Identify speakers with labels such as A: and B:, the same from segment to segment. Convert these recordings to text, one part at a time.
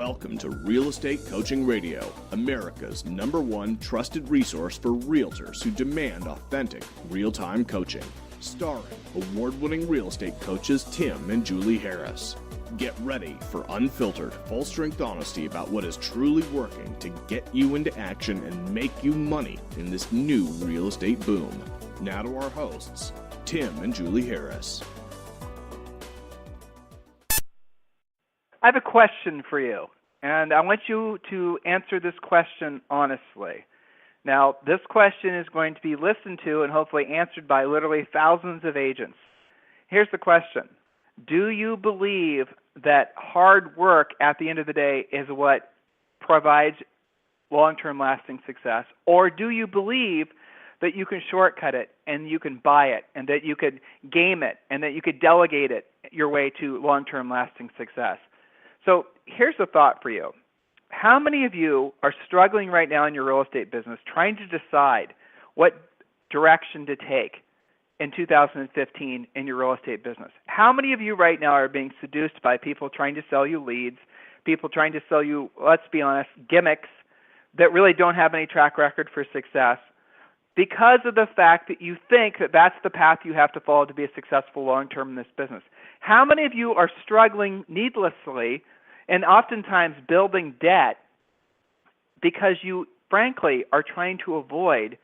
A: Welcome to Real Estate Coaching Radio, America's #1 trusted resource for realtors who demand authentic, real-time coaching. Starring award-winning real estate coaches Tim and Julie Harris. Get ready for unfiltered, full-strength honesty about what is truly working to get you into action and make you money in this new real estate boom. Now to our hosts, Tim and Julie Harris.
B: I have a question for you, and I want you to answer this question honestly. Now, this question is going to be listened to and hopefully answered by literally thousands of agents. Here's the question. Do you believe that hard work at the end of the day is what provides long-term lasting success? Or do you believe that you can shortcut it and you can buy it and that you could game it and that you could delegate it your way to long-term lasting success? So here's a thought for you. How many of you are struggling right now in your real estate business trying to decide what direction to take in 2015 in your real estate business? How many of you right now are being seduced by people trying to sell you leads, people trying to sell you, let's be honest, gimmicks that really don't have any track record for success because of the fact that you think that that's the path you have to follow to be a successful long-term in this business? How many of you are struggling needlessly and oftentimes building debt because you, frankly, are trying to avoid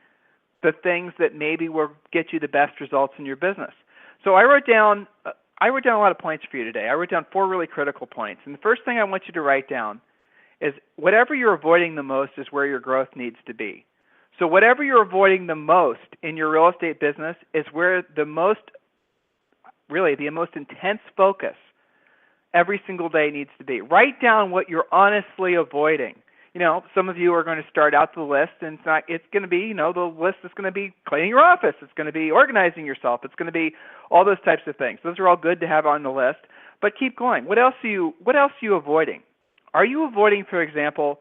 B: the things that maybe will get you the best results in your business? So I wrote down a lot of points for you today. I wrote down 4 really critical points. And the first thing I want you to write down is whatever you're avoiding the most is where your growth needs to be. So whatever you're avoiding the most in your real estate business is where the most intense focus every single day needs to be. Write down what you're honestly avoiding. You know, some of you are going to start out the list, and it's going to be, the list is going to be cleaning your office. It's going to be organizing yourself. It's going to be all those types of things. Those are all good to have on the list, but keep going. What else are you avoiding? Are you avoiding, for example,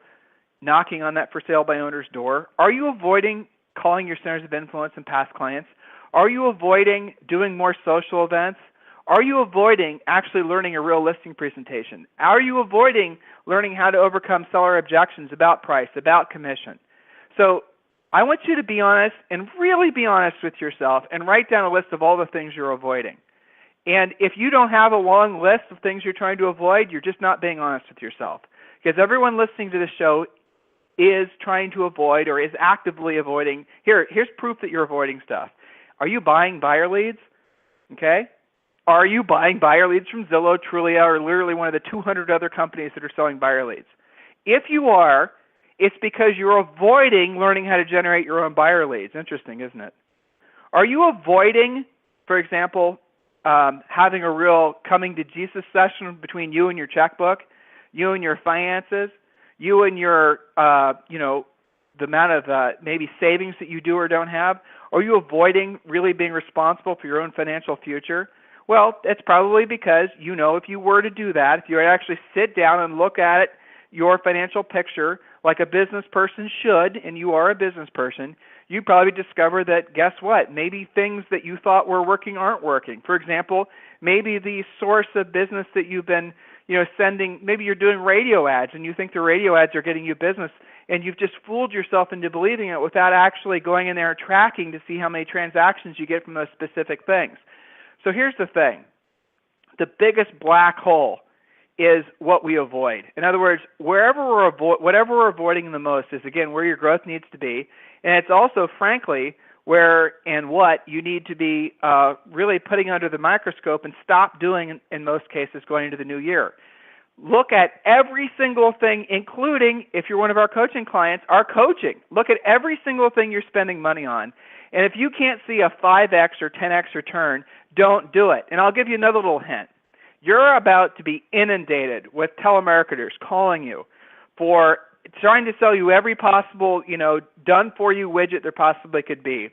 B: knocking on that for sale by owner's door? Are you avoiding calling your centers of influence and past clients? Are you avoiding doing more social events? Are you avoiding actually learning a real listing presentation? Are you avoiding learning how to overcome seller objections about price, about commission? So I want you to be honest and really be honest with yourself and write down a list of all the things you're avoiding. And if you don't have a long list of things you're trying to avoid, you're just not being honest with yourself. Because everyone listening to this show is trying to avoid or is actively avoiding. Here's proof that you're avoiding stuff. Are you buying buyer leads? Okay. Are you buying buyer leads from Zillow, Trulia, or literally one of the 200 other companies that are selling buyer leads? If you are, it's because you're avoiding learning how to generate your own buyer leads. Interesting, isn't it? Are you avoiding, for example, having a real coming to Jesus session between you and your checkbook, you and your finances, you and your, the amount of maybe savings that you do or don't have? Are you avoiding really being responsible for your own financial future? Well, it's probably because, if you were to do that, if you were to actually sit down and look at your financial picture like a business person should, and you are a business person, you'd probably discover that, guess what, maybe things that you thought were working aren't working. For example, maybe the source of business that you've been, sending, maybe you're doing radio ads and you think the radio ads are getting you business, and you've just fooled yourself into believing it without actually going in there and tracking to see how many transactions you get from those specific things. So here's the thing. The biggest black hole is what we avoid. In other words, whatever we're avoiding the most is, again, where your growth needs to be. And it's also, frankly, where and what you need to be really putting under the microscope and stop doing in most cases going into the new year. Look at every single thing, including, if you're one of our coaching clients, our coaching. Look at every single thing you're spending money on. And if you can't see a 5X or 10X return, don't do it. And I'll give you another little hint. You're about to be inundated with telemarketers calling you for trying to sell you every possible, done-for-you widget there possibly could be.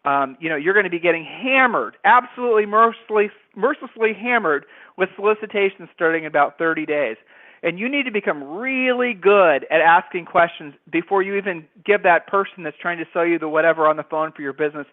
B: You're going to be getting hammered, absolutely mercilessly hammered with solicitations starting in about 30 days. And you need to become really good at asking questions before you even give that person that's trying to sell you the whatever on the phone for your business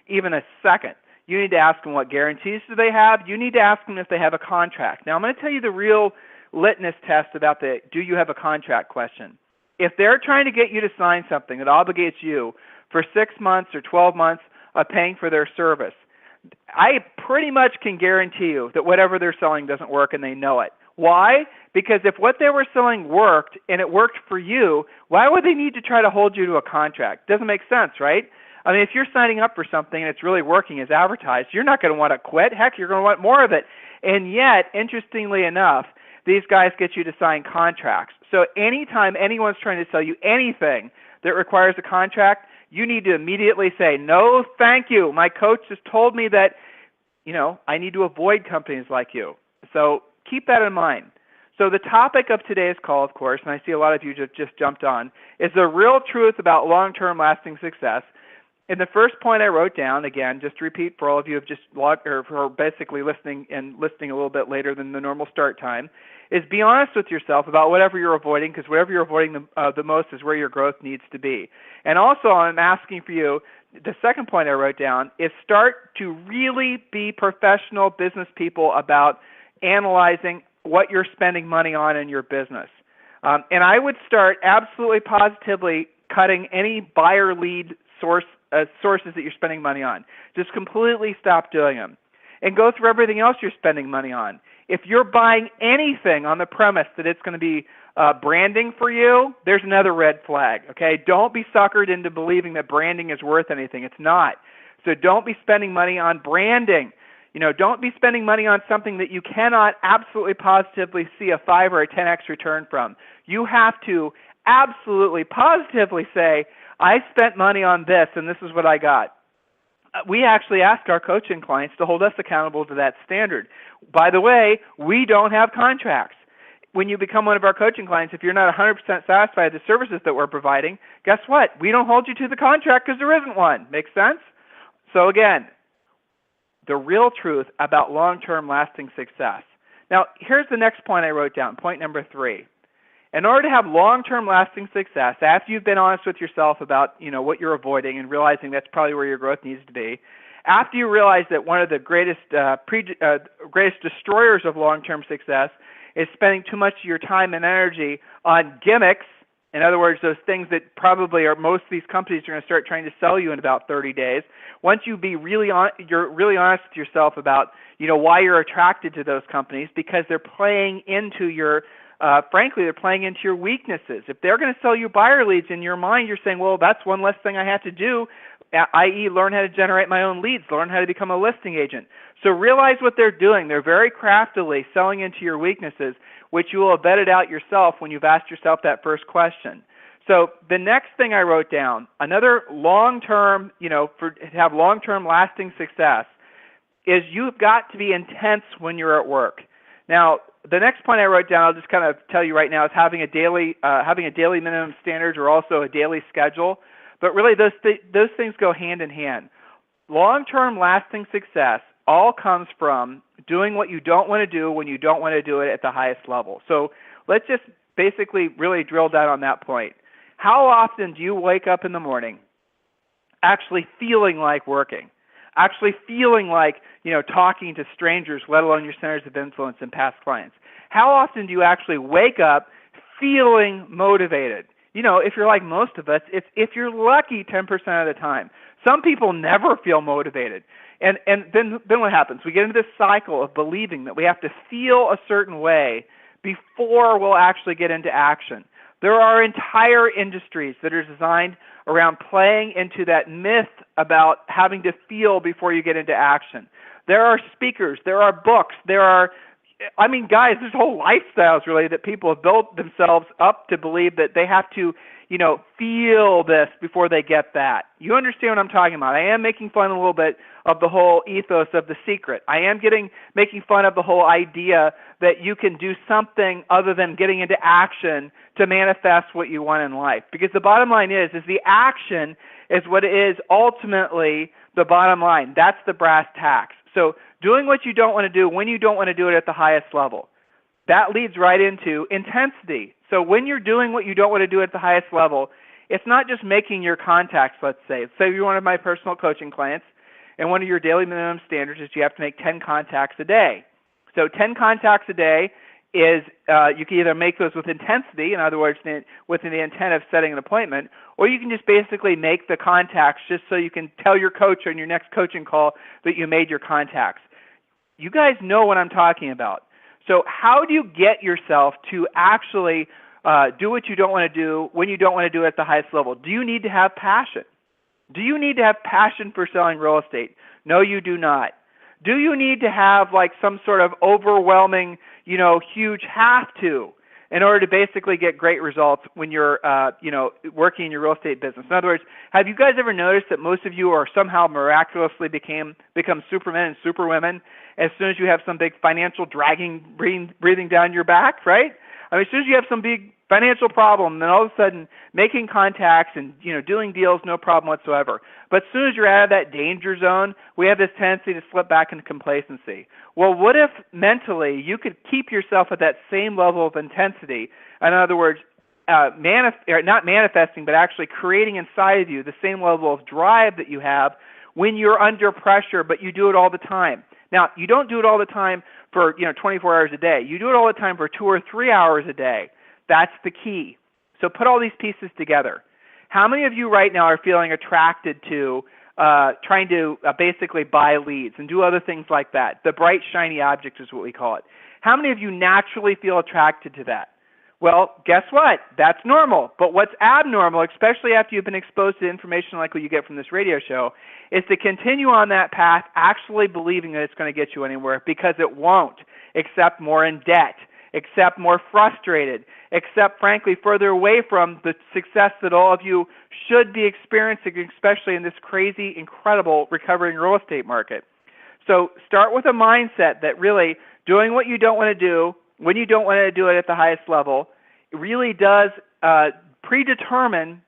B: even a second. You need to ask them what guarantees do they have. You need to ask them if they have a contract. Now, I'm going to tell you the real litmus test about the do you have a contract question. If they're trying to get you to sign something that obligates you for 6 months or 12 months of paying for their service, I pretty much can guarantee you that whatever they're selling doesn't work and they know it. Why? Because if what they were selling worked and it worked for you, why would they need to try to hold you to a contract? Doesn't make sense, right? I mean, if you're signing up for something and it's really working as advertised, you're not going to want to quit. Heck, you're going to want more of it. And yet, interestingly enough, these guys get you to sign contracts. So anytime anyone's trying to sell you anything that requires a contract, you need to immediately say, no, thank you. My coach just told me that, I need to avoid companies like you. So keep that in mind. So the topic of today's call, of course, and I see a lot of you just jumped on, is the real truth about long-term lasting success. And the first point I wrote down, again, just to repeat for all of you who have just logged or who are basically listening a little bit later than the normal start time, is be honest with yourself about whatever you're avoiding, because whatever you're avoiding the most is where your growth needs to be. And also, I'm asking for you, the second point I wrote down is start to really be professional business people about analyzing what you're spending money on in your business. And I would start absolutely positively cutting any buyer lead sources that you're spending money on. Just completely stop doing them. And go through everything else you're spending money on. If you're buying anything on the premise that it's going to be branding for you, there's another red flag, okay? Don't be suckered into believing that branding is worth anything. It's not. So don't be spending money on branding. Don't be spending money on something that you cannot absolutely positively see a 5 or a 10x return from. You have to absolutely positively say, I spent money on this and this is what I got. We actually ask our coaching clients to hold us accountable to that standard. By the way, we don't have contracts. When you become one of our coaching clients, if you're not 100% satisfied with the services that we're providing, guess what? We don't hold you to the contract because there isn't one. Make sense? So again, the real truth about long-term lasting success. Now, here's the next point I wrote down, point number 3. In order to have long-term lasting success, after you've been honest with yourself about what you're avoiding and realizing that's probably where your growth needs to be, after you realize that one of the greatest destroyers of long-term success is spending too much of your time and energy on gimmicks, in other words, those things that probably most of these companies are going to start trying to sell you in about 30 days. Once you're really honest with yourself about why you're attracted to those companies, because they're playing into your frankly, they're playing into your weaknesses. If they're going to sell you buyer leads, in your mind you're saying, well, that's one less thing I have to do, i.e. learn how to generate my own leads, learn how to become a listing agent. So realize what they're doing. They're very craftily selling into your weaknesses, which you will have vetted out yourself when you've asked yourself that first question. So the next thing I wrote down, another long-term, to have long-term lasting success, is you've got to be intense when you're at work. Now, the next point I wrote down, I'll just kind of tell you right now, is having a daily minimum standard or also a daily schedule. But really, those things go hand in hand. Long-term lasting success all comes from doing what you don't want to do when you don't want to do it at the highest level. So let's just basically really drill down on that point. How often do you wake up in the morning actually feeling like working? Actually feeling like, talking to strangers, let alone your centers of influence and past clients? How often do you actually wake up feeling motivated? If you're like most of us, if you're lucky, 10% of the time. Some people never feel motivated. And then what happens? We get into this cycle of believing that we have to feel a certain way before we'll actually get into action. There are entire industries that are designed around playing into that myth about having to feel before you get into action. There are speakers, there are books, guys, there's whole lifestyles really that people have built themselves up to believe that they have to, feel this before they get that. You understand what I'm talking about. I am making fun a little bit of the whole ethos of The Secret. I am making fun of the whole idea that you can do something other than getting into action to manifest what you want in life. Because the bottom line is the action is what is ultimately the bottom line. That's the brass tacks. So doing what you don't want to do when you don't want to do it at the highest level. That leads right into intensity. So when you're doing what you don't want to do at the highest level, it's not just making your contacts, let's say. Say you're one of my personal coaching clients, and one of your daily minimum standards is you have to make 10 contacts a day. So 10 contacts a day is you can either make those with intensity, in other words, with the intent of setting an appointment, or you can just basically make the contacts just so you can tell your coach on your next coaching call that you made your contacts. You guys know what I'm talking about. So how do you get yourself to actually do what you don't want to do when you don't want to do it at the highest level? Do you need to have passion? Do you need to have passion for selling real estate? No, you do not. Do you need to have like some sort of overwhelming, huge have to in order to basically get great results when you're, working in your real estate business? In other words, have you guys ever noticed that most of you are somehow miraculously become supermen and superwomen as soon as you have some big financial breathing down your back, right? I mean, as soon as you have some big financial problem, then all of a sudden making contacts and doing deals, no problem whatsoever. But as soon as you're out of that danger zone, we have this tendency to slip back into complacency. Well, what if mentally you could keep yourself at that same level of intensity? In other words, not manifesting, but actually creating inside of you the same level of drive that you have when you're under pressure, but you do it all the time. Now, you don't do it all the time for 24 hours a day. You do it all the time for 2 or 3 hours a day. That's the key. So put all these pieces together. How many of you right now are feeling attracted to trying to basically buy leads and do other things like that? The bright, shiny object is what we call it. How many of you naturally feel attracted to that? Well, guess what? That's normal. But what's abnormal, especially after you've been exposed to information like what you get from this radio show, is to continue on that path actually believing that it's going to get you anywhere, because it won't, except more in debt, except more frustrated, except, frankly, further away from the success that all of you should be experiencing, especially in this crazy, incredible recovering real estate market. So start with a mindset that really doing what you don't want to do when you don't want to do it at the highest level, it really does predetermine,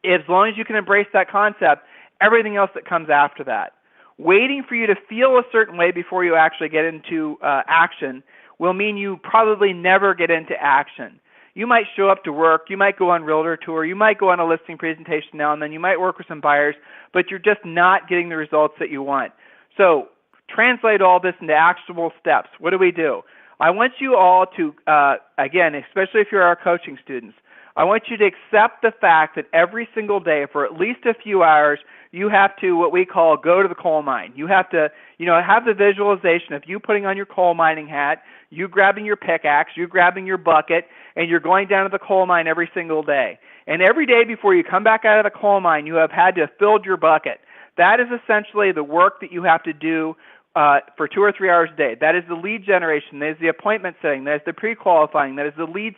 B: as long as you can embrace that concept, everything else that comes after that. Waiting for you to feel a certain way before you actually get into action will mean you probably never get into action. You might show up to work, you might go on realtor tour, you might go on a listing presentation now and then, you might work with some buyers, but you're just not getting the results that you want. So translate all this into actionable steps. What do? I want you all to, again, especially if you're our coaching students, I want you to accept the fact that every single day for at least a few hours, you have to, what we call, go to the coal mine. You have to, have the visualization of you putting on your coal mining hat, you grabbing your pickaxe, you grabbing your bucket, and you're going down to the coal mine every single day. And every day before you come back out of the coal mine, you have had to have filled your bucket. That is essentially the work that you have to do for 2 or 3 hours a day. That is the lead generation. That is the appointment setting. That is the pre-qualifying. That is the leads.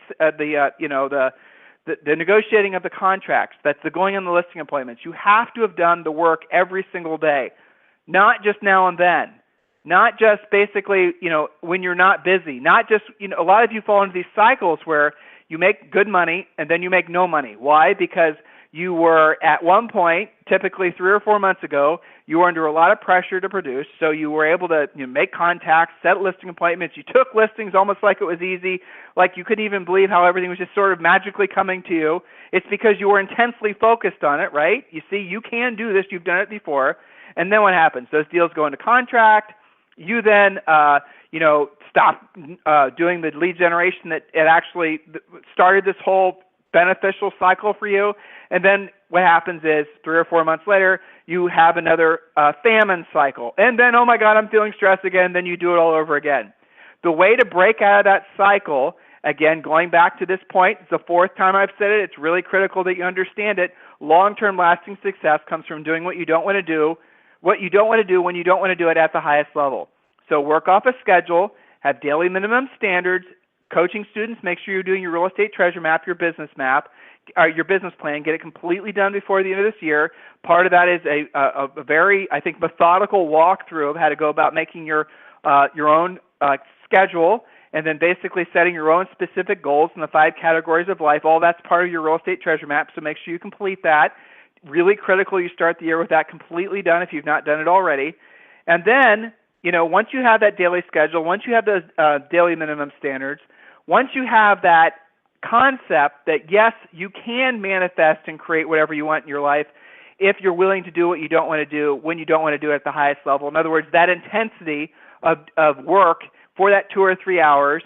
B: The negotiating of the contracts. That's the going on the listing appointments. You have to have done the work every single day, not just now and then, not just basically when you're not busy, not just a lot of you fall into these cycles where you make good money and then you make no money. Why? Because you were at one point, typically 3 or 4 months ago, you were under a lot of pressure to produce, so you were able to make contacts, set listing appointments. You took listings almost like it was easy, like you couldn't even believe how everything was just sort of magically coming to you. It's because you were intensely focused on it, right? You see, you can do this. You've done it before. And then what happens? Those deals go into contract. You then, stop doing the lead generation that it actually started this whole beneficial cycle for you. And then what happens is 3 or 4 months later, you have another famine cycle. And then, oh my God, I'm feeling stressed again. Then you do it all over again. The way to break out of that cycle, again, going back to this point, it's the 4th time I've said it. It's really critical that you understand it. Long-term lasting success comes from doing what you don't want to do, when you don't want to do it at the highest level. So work off a schedule, have daily minimum standards. Coaching students, make sure you're doing your real estate treasure map, your business map, your business plan. Get it completely done before the end of this year. Part of that is a very, I think, methodical walkthrough of how to go about making your own schedule, and then basically setting your own specific goals in the 5 categories of life. All that's part of your real estate treasure map, so make sure you complete that. Really critical you start the year with that completely done if you've not done it already. And then, once you have that daily schedule, once you have those daily minimum standards, once you have that concept that, yes, you can manifest and create whatever you want in your life if you're willing to do what you don't want to do when you don't want to do it at the highest level. In other words, that intensity of work for that 2 or 3 hours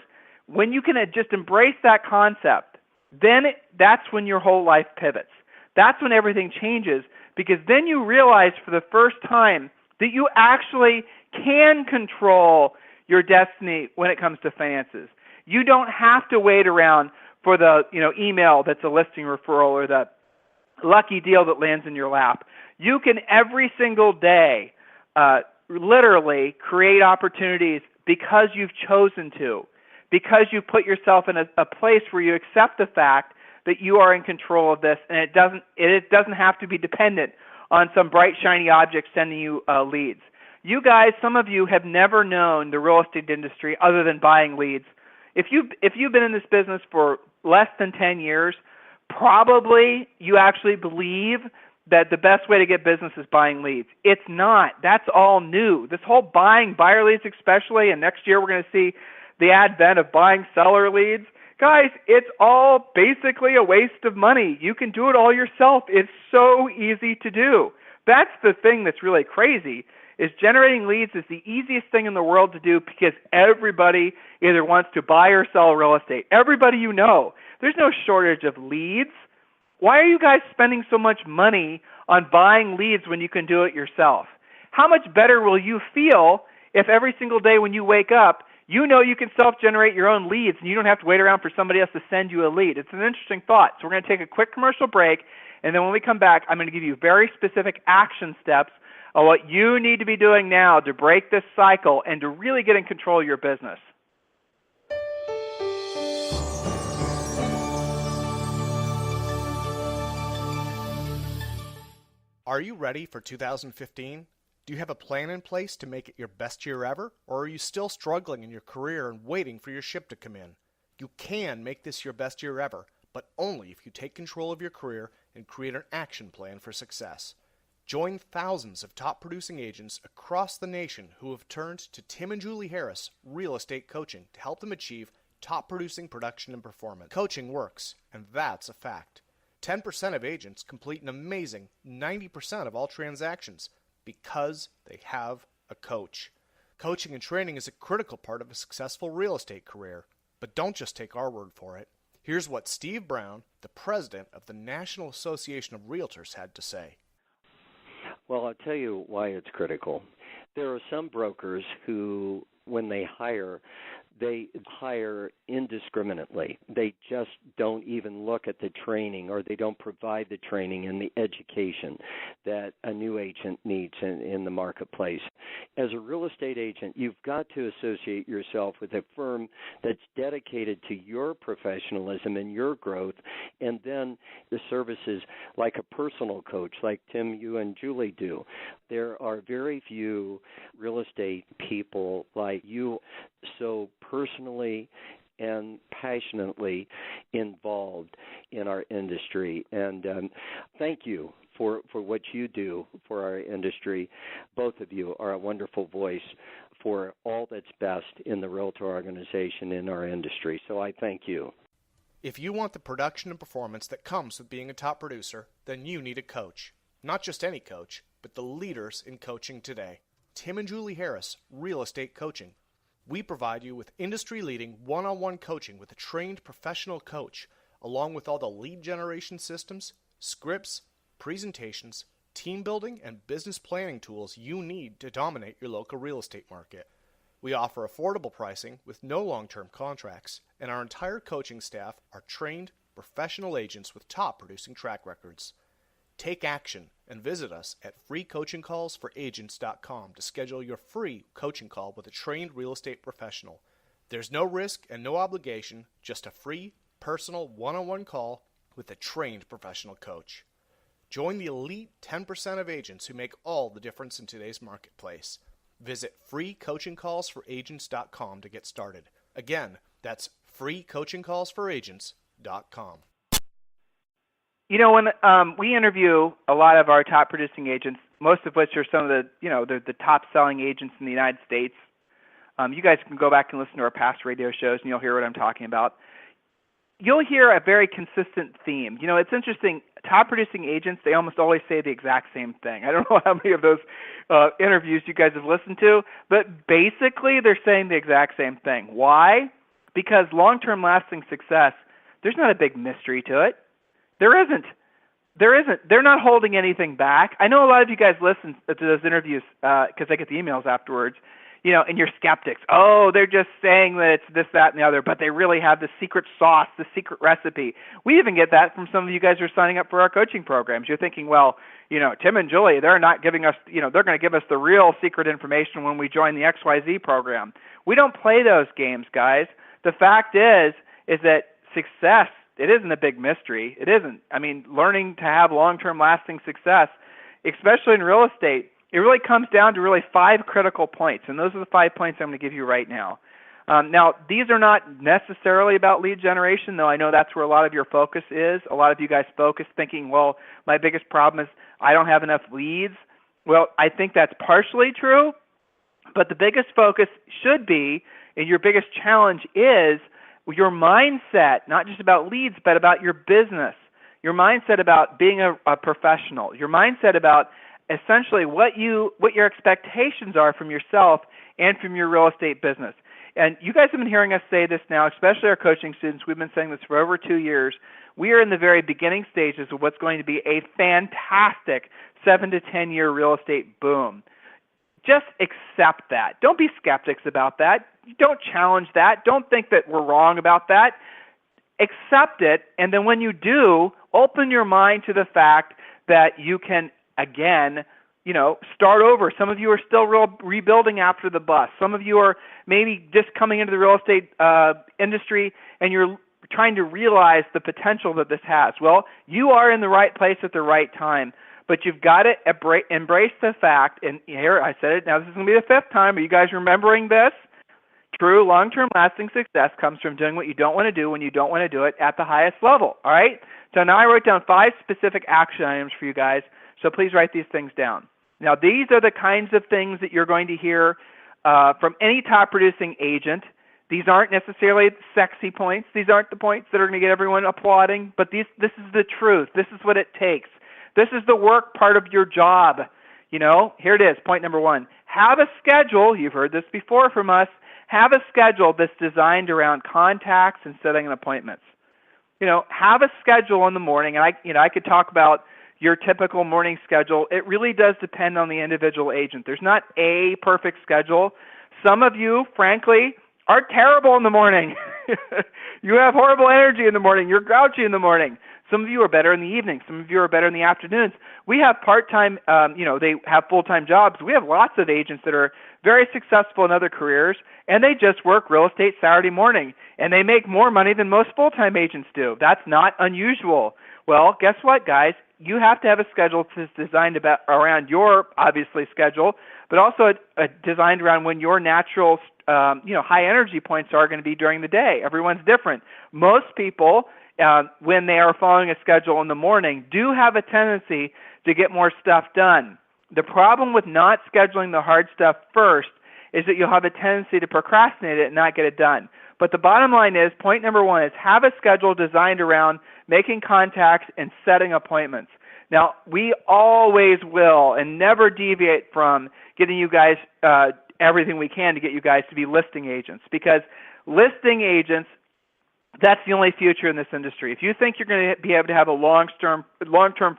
B: when you can just embrace that concept, then that's when your whole life pivots. That's when everything changes, because then you realize for the first time that you actually can control your destiny when it comes to finances. You don't have to wait around for the email that's a listing referral or the lucky deal that lands in your lap. You can every single day literally create opportunities because you've chosen to, because you put yourself in a place where you accept the fact that you are in control of this, and it doesn't have to be dependent on some bright, shiny object sending you leads. You guys, some of you have never known the real estate industry other than buying leads. If you've been in this business for less than 10 years, probably you actually believe that the best way to get business is buying leads. It's not. That's all new. This whole buyer leads especially, and next year we're going to see the advent of buying seller leads. Guys, it's all basically a waste of money. You can do it all yourself. It's so easy to do. That's the thing that's really crazy, is generating leads is the easiest thing in the world to do because everybody either wants to buy or sell real estate. Everybody you know. There's no shortage of leads. Why are you guys spending so much money on buying leads when you can do it yourself? How much better will you feel if every single day when you wake up, you know you can self-generate your own leads and you don't have to wait around for somebody else to send you a lead? It's an interesting thought. So we're going to take a quick commercial break, and then when we come back, I'm going to give you very specific action steps of what you need to be doing now to break this cycle and to really get in control of your business.
C: Are you ready for 2015? Do you have a plan in place to make it your best year ever? Or are you still struggling in your career and waiting for your ship to come in? You can make this your best year ever, but only if you take control of your career and create an action plan for success. Join thousands of top producing agents across the nation who have turned to Tim and Julie Harris Real Estate Coaching to help them achieve top producing production and performance. Coaching works, and that's a fact. 10% of agents complete an amazing 90% of all transactions because they have a coach. Coaching and training is a critical part of a successful real estate career, but don't just take our word for it. Here's what Steve Brown, the president of the National Association of Realtors, had to say.
D: Well, I'll tell you why it's critical. There are some brokers who, when they hire indiscriminately. They just don't even look at the training, or they don't provide the training and the education that a new agent needs in the marketplace. As a real estate agent, you've got to associate yourself with a firm that's dedicated to your professionalism and your growth, and then the services like a personal coach, like Tim, you and Julie do. There are very few real estate people like you, so personally and passionately involved in our industry. And thank you for what you do for our industry. Both of you are a wonderful voice for all that's best in the realtor organization in our industry. So I thank you.
C: If you want the production and performance that comes with being a top producer, then you need a coach. Not just any coach, but the leaders in coaching today. Tim and Julie Harris, Real Estate Coaching. We provide you with industry-leading one-on-one coaching with a trained professional coach, along with all the lead generation systems, scripts, presentations, team building, and business planning tools you need to dominate your local real estate market. We offer affordable pricing with no long-term contracts, and our entire coaching staff are trained professional agents with top producing track records. Take action and visit us at freecoachingcallsforagents.com to schedule your free coaching call with a trained real estate professional. There's no risk and no obligation, just a free, personal, one-on-one call with a trained professional coach. Join the elite 10% of agents who make all the difference in today's marketplace. Visit freecoachingcallsforagents.com to get started. Again, that's freecoachingcallsforagents.com.
B: You know, when we interview a lot of our top producing agents, most of which are some of the, the top selling agents in the United States, you guys can go back and listen to our past radio shows and you'll hear what I'm talking about. You'll hear a very consistent theme. It's interesting. Top producing agents, they almost always say the exact same thing. I don't know how many of those interviews you guys have listened to, but basically they're saying the exact same thing. Why? Because long-term lasting success, there's not a big mystery to it. There isn't. They're not holding anything back. I know a lot of you guys listen to those interviews because I get the emails afterwards, and you're skeptics. Oh, they're just saying that it's this, that, and the other, but they really have the secret sauce, the secret recipe. We even get that from some of you guys who are signing up for our coaching programs. You're thinking, well, Tim and Julie, they're not giving us, they're going to give us the real secret information when we join the XYZ program. We don't play those games, guys. The fact is that success, it isn't a big mystery. It isn't. I mean, learning to have long-term lasting success, especially in real estate, it really comes down to really 5 critical points, and those are the 5 points I'm going to give you right now. Now, these are not necessarily about lead generation, though I know that's where a lot of your focus is. A lot of you guys focus thinking, well, my biggest problem is I don't have enough leads. Well, I think that's partially true, but the biggest focus should be, and your biggest challenge is, your mindset, not just about leads, but about your business, your mindset about being a professional, your mindset about essentially what your expectations are from yourself and from your real estate business. And you guys have been hearing us say this now, especially our coaching students. We've been saying this for over 2 years. We are in the very beginning stages of what's going to be a fantastic 7 to 10 year real estate boom. Just accept that. Don't be skeptics about that. Don't challenge that. Don't think that we're wrong about that. Accept it, and then when you do, open your mind to the fact that you can, again, start over. Some of you are still rebuilding after the bust. Some of you are maybe just coming into the real estate industry, and you're trying to realize the potential that this has. Well, you are in the right place at the right time. But you've got to embrace the fact, and here I said it, now this is going to be the 5th time. Are you guys remembering this? True long-term lasting success comes from doing what you don't want to do when you don't want to do it at the highest level, all right? So now I wrote down 5 specific action items for you guys, so please write these things down. Now these are the kinds of things that you're going to hear from any top-producing agent. These aren't necessarily sexy points. These aren't the points that are going to get everyone applauding, but this is the truth. This is what it takes. This is the work part of your job. Here it is, point number 1. Have a schedule. You've heard this before from us. Have a schedule that's designed around contacts and setting appointments. Have a schedule in the morning, and I could talk about your typical morning schedule. It really does depend on the individual agent. There's not a perfect schedule. Some of you, frankly, are terrible in the morning. You have horrible energy in the morning. You're grouchy in the morning. Some of you are better in the evening. Some of you are better in the afternoons. We have part-time, they have full-time jobs. We have lots of agents that are very successful in other careers, and they just work real estate Saturday morning, and they make more money than most full-time agents do. That's not unusual. Well, guess what, guys? You have to have a schedule that's designed around your, obviously, schedule, but also designed around when your natural, high energy points are going to be during the day. Everyone's different. Most people, when they are following a schedule in the morning, do have a tendency to get more stuff done. The problem with not scheduling the hard stuff first is that you'll have a tendency to procrastinate it and not get it done. But the bottom line is, point number 1 is have a schedule designed around making contacts and setting appointments. Now, we always will and never deviate from getting you guys everything we can to get you guys to be listing agents, because listing agents, that's the only future in this industry. If you think you're going to be able to have a long-term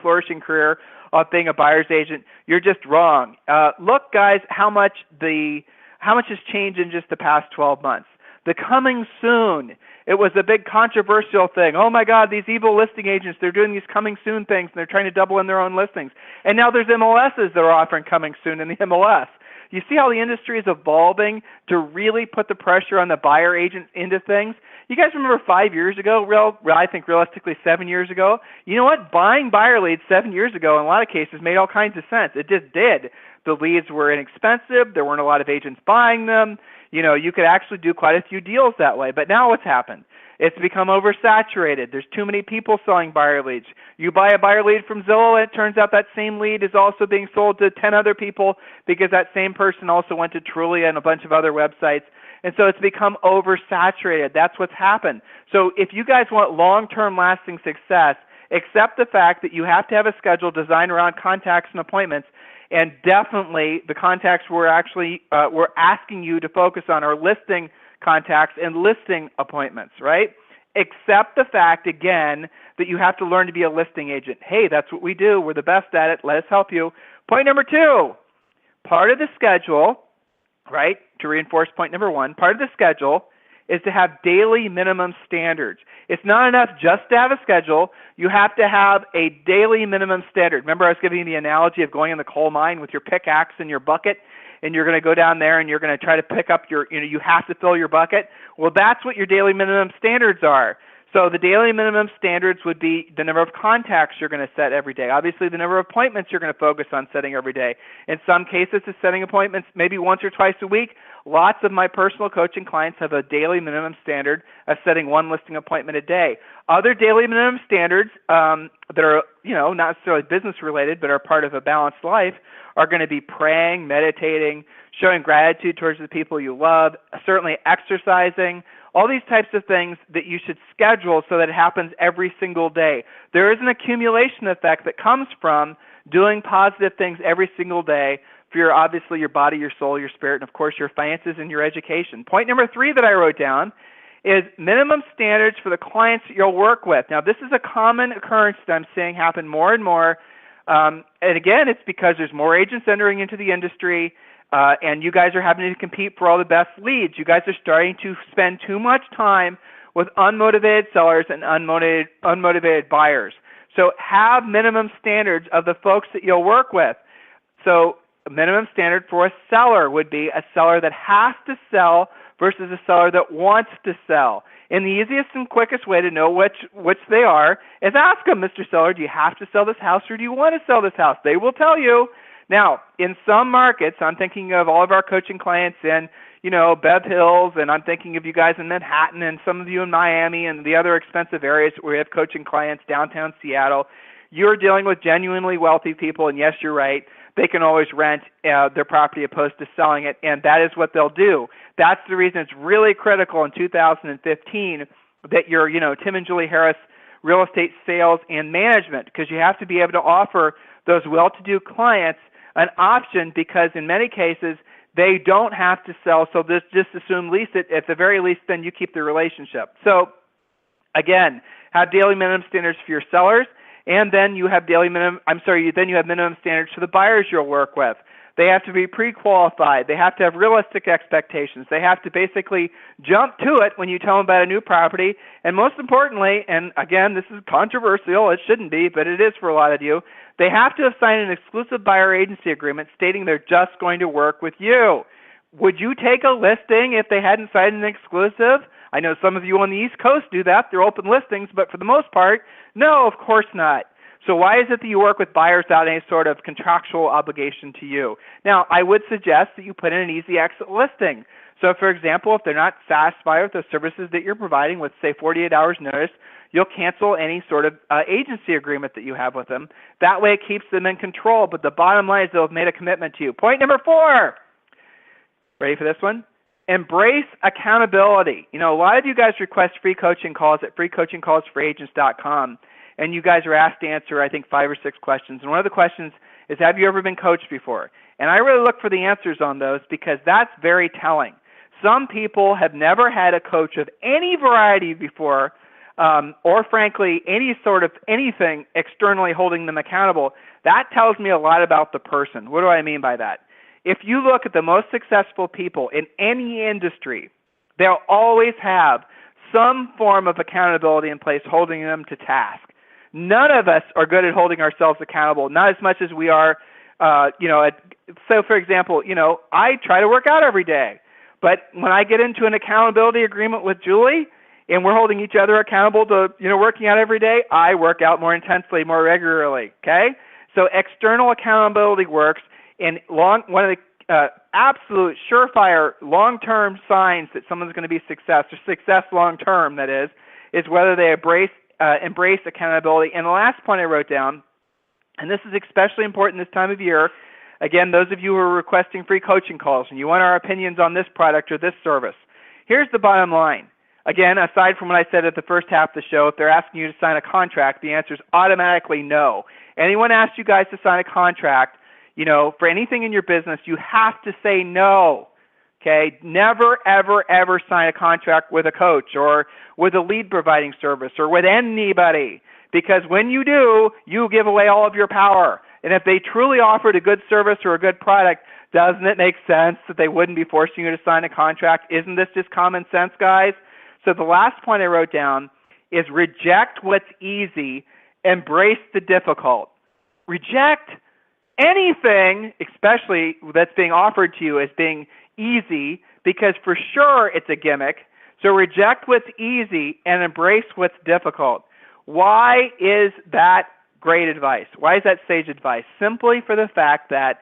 B: flourishing career of being a buyer's agent, you're just wrong. Look, guys, how much has changed in just the past 12 months. The coming soon, it was a big controversial thing. Oh my God, these evil listing agents, they're doing these coming soon things, and they're trying to double in their own listings. And now there's MLSs that are offering coming soon in the MLS. You see how the industry is evolving to really put the pressure on the buyer agent into things? You guys remember 5 years ago, I think realistically 7 years ago? You know what? Buying buyer leads 7 years ago in a lot of cases made all kinds of sense. It just did. The leads were inexpensive. There weren't a lot of agents buying them. You could actually do quite a few deals that way. But now what's happened? It's become oversaturated. There's too many people selling buyer leads. You buy a buyer lead from Zillow, and it turns out that same lead is also being sold to 10 other people because that same person also went to Trulia and a bunch of other websites. And so it's become oversaturated. That's what's happened. So if you guys want long-term lasting success, accept the fact that you have to have a schedule designed around contacts and appointments. And definitely the contacts we're asking you to focus on are listing contacts and listing appointments, right? Accept the fact, again, that you have to learn to be a listing agent. Hey, that's what we do. We're the best at it. Let us help you. Point number 2, part of the schedule, right, to reinforce point number 1, part of the schedule is to have daily minimum standards. It's not enough just to have a schedule. You have to have a daily minimum standard. Remember, I was giving you the analogy of going in the coal mine with your pickaxe and your bucket, and you're going to go down there and you're going to try to pick up you have to fill your bucket. Well, that's what your daily minimum standards are. So the daily minimum standards would be the number of contacts you're going to set every day. Obviously, the number of appointments you're going to focus on setting every day. In some cases, it's setting appointments maybe once or twice a week. Lots of my personal coaching clients have a daily minimum standard of setting 1 listing appointment a day. Other daily minimum standards that are, not necessarily business related, but are part of a balanced life are going to be praying, meditating, showing gratitude towards the people you love, certainly exercising, all these types of things that you should schedule so that it happens every single day. There is an accumulation effect that comes from doing positive things every single day for obviously your body, your soul, your spirit, and of course your finances and your education. Point number 3 that I wrote down is minimum standards for the clients that you'll work with. Now, this is a common occurrence that I'm seeing happen more and more. And again, it's because there's more agents entering into the industry, and you guys are having to compete for all the best leads. You guys are starting to spend too much time with unmotivated sellers and unmotivated buyers. So have minimum standards of the folks that you'll work with. So a minimum standard for a seller would be a seller that has to sell versus a seller that wants to sell. And the easiest and quickest way to know which they are is ask them, Mr. Seller, do you have to sell this house or do you want to sell this house? They will tell you. Now, in some markets, I'm thinking of all of our coaching clients in, Bev Hills, and I'm thinking of you guys in Manhattan and some of you in Miami and the other expensive areas where we have coaching clients, downtown Seattle. You're dealing with genuinely wealthy people, and yes, you're right. They can always rent their property opposed to selling it, and that is what they'll do. That's the reason it's really critical in 2015 that you're, Tim and Julie Harris real estate sales and management, because you have to be able to offer those well-to-do clients an option, because in many cases they don't have to sell, so just assume lease it. At the very least, then you keep the relationship. So again, have daily minimum standards for your sellers, and then you have minimum standards for the buyers you'll work with. They have to be pre-qualified. They have to have realistic expectations. They have to basically jump to it when you tell them about a new property. And most importantly, and again, this is controversial, it shouldn't be, but it is for a lot of you, they have to have signed an exclusive buyer agency agreement stating they're just going to work with you. Would you take a listing if they hadn't signed an exclusive? I know some of you on the East Coast do that. They're open listings, but for the most part, no, of course not. So why is it that you work with buyers without any sort of contractual obligation to you? Now, I would suggest that you put in an easy exit listing. So, for example, if they're not satisfied with the services that you're providing with, say, 48 hours notice, you'll cancel any sort of agency agreement that you have with them. That way it keeps them in control, but the bottom line is they'll have made a commitment to you. Point number 4. Ready for this one? Embrace accountability. A lot of you guys request free coaching calls at freecoachingcallsforagents.com. And you guys are asked to answer, I think, 5 or 6 questions. And one of the questions is, have you ever been coached before? And I really look for the answers on those because that's very telling. Some people have never had a coach of any variety before, or frankly, any sort of anything externally holding them accountable. That tells me a lot about the person. What do I mean by that? If you look at the most successful people in any industry, they'll always have some form of accountability in place holding them to task. None of us are good at holding ourselves accountable, not as much as we are, so for example, I try to work out every day. But when I get into an accountability agreement with Julie and we're holding each other accountable to, working out every day, I work out more intensely, more regularly, okay? So external accountability works, and one of the absolute surefire long-term signs that someone's going to be success long-term, that is whether they embrace accountability. And the last point I wrote down, and this is especially important this time of year, again, those of you who are requesting free coaching calls and you want our opinions on this product or this service, here's the bottom line. Again, aside from what I said at the first half of the show, if they're asking you to sign a contract, the answer is automatically no. Anyone asks you guys to sign a contract, for anything in your business, you have to say no. Okay, never, ever, ever sign a contract with a coach or with a lead providing service or with anybody, because when you do, you give away all of your power. And if they truly offered a good service or a good product, doesn't it make sense that they wouldn't be forcing you to sign a contract? Isn't this just common sense, guys? So the last point I wrote down is reject what's easy, embrace the difficult. Reject anything, especially that's being offered to you as being easy, because for sure it's a gimmick. So reject what's easy and embrace what's difficult. Why is that great advice? Why is that sage advice? Simply for the fact that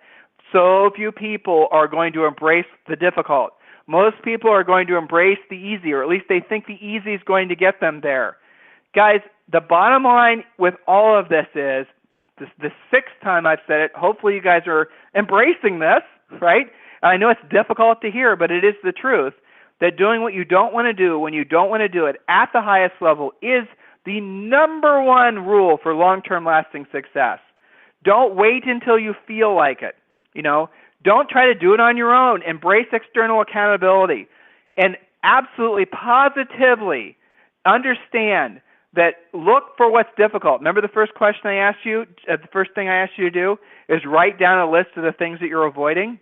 B: so few people are going to embrace the difficult. Most people are going to embrace the easy, or at least they think the easy is going to get them there. Guys, the bottom line with all of this is, the sixth time I've said it, hopefully you guys are embracing this, right? I know it's difficult to hear, but it is the truth, that doing what you don't want to do when you don't want to do it at the highest level is the number one rule for long-term lasting success. Don't wait until you feel like it. Don't try to do it on your own. Embrace external accountability and absolutely positively understand that look for what's difficult. Remember the first question I asked you, the first thing I asked you to do is write down a list of the things that you're avoiding.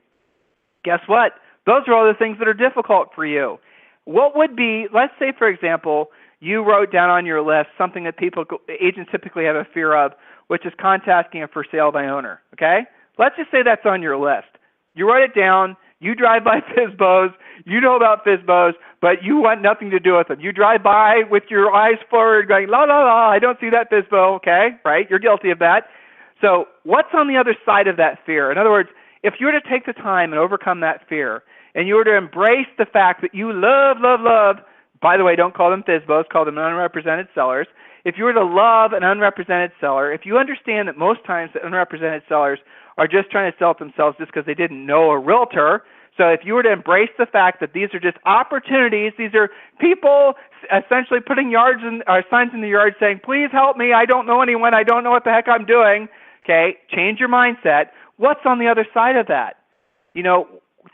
B: Guess what? Those are all the things that are difficult for you. What would be, let's say, for example, you wrote down on your list something that agents typically have a fear of, which is contacting a for sale by owner, okay? Let's just say that's on your list. You write it down, you drive by FSBOs, you know about FSBOs, but you want nothing to do with them. You drive by with your eyes forward going, la, la, la, I don't see that FSBO, okay, right? You're guilty of that. So what's on the other side of that fear? In other words, if you were to take the time and overcome that fear, and you were to embrace the fact that you love, by the way, don't call them FSBOs, call them unrepresented sellers. If you were to love an unrepresented seller, if you understand that most times the unrepresented sellers are just trying to sell it themselves just because they didn't know a realtor, so if you were to embrace the fact that these are just opportunities, these are people essentially putting signs in the yard saying, please help me, I don't know anyone, I don't know what the heck I'm doing, okay, change your mindset. What's on the other side of that?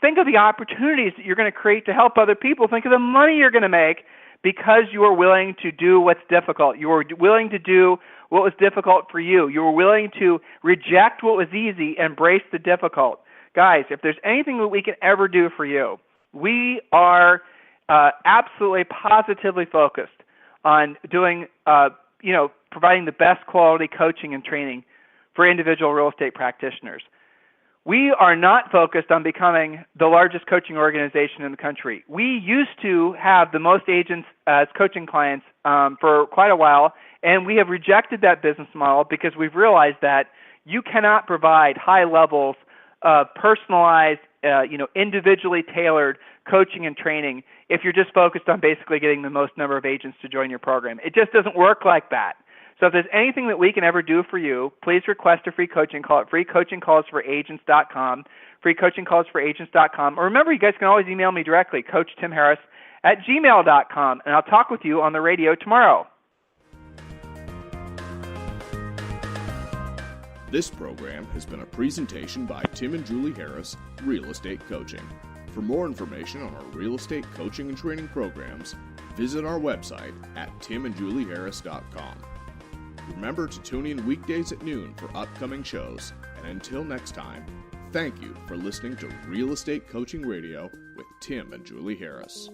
B: Think of the opportunities that you're going to create to help other people. Think of the money you're going to make because you are willing to do what's difficult. You are willing to do what was difficult for you. You were willing to reject what was easy, embrace the difficult. Guys, if there's anything that we can ever do for you, we are absolutely positively focused on doing, providing the best quality coaching and training for individual real estate practitioners. We are not focused on becoming the largest coaching organization in the country. We used to have the most agents as coaching clients for quite a while, and we have rejected that business model because we've realized that you cannot provide high levels of personalized, individually tailored coaching and training if you're just focused on basically getting the most number of agents to join your program. It just doesn't work like that. So if there's anything that we can ever do for you, please request a free coaching call at freecoachingcallsforagents.com, freecoachingcallsforagents.com. Or remember, you guys can always email me directly, coachtimharris@gmail.com, and I'll talk with you on the radio tomorrow.
A: This program has been a presentation by Tim and Julie Harris, Real Estate Coaching. For more information on our real estate coaching and training programs, visit our website at timandjulieharris.com. Remember to tune in weekdays at noon for upcoming shows. And until next time, thank you for listening to Real Estate Coaching Radio with Tim and Julie Harris.